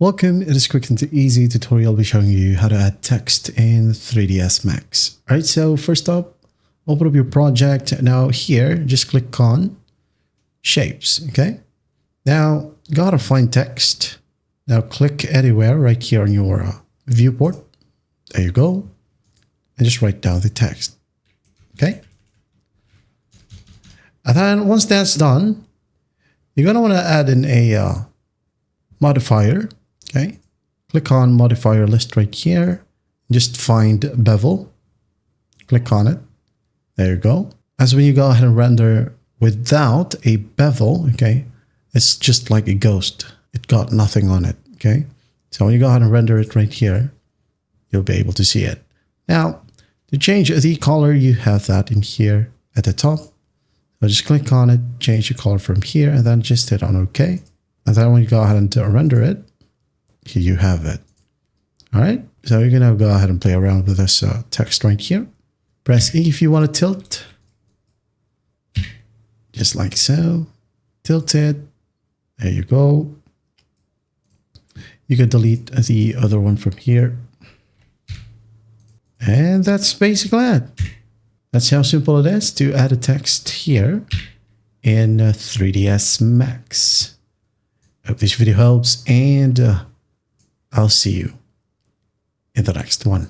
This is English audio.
Welcome, in this quick and easy tutorial, I'll be showing you how to add text in 3ds Max. Alright, so first up, open up your project. Now here, just click on Shapes, okay? Now, gotta find text. Now click anywhere right here on your viewport. There you go. And just write down the text, okay? And then once that's done, you're gonna wanna add in a modifier. Okay, click on modifier list right here. Just find bevel. Click on it. There you go. As when you go ahead and render without a bevel, okay, it's just like a ghost. It got nothing on it. Okay, so when you go ahead and render it right here, you'll be able to see it. Now, to change the color, you have that in here at the top. So just click on it, change the color from here, and then just hit on OK. And then when you go ahead and render it, here you have it. All right, so you're gonna go ahead and play around with this text right here. Press E if you want to tilt, just like so. Tilt it. There you go. You can delete the other one from here, and that's basically it. That's how simple it is to add a text here in 3ds Max. Hope this video helps, and I'll see you in the next one.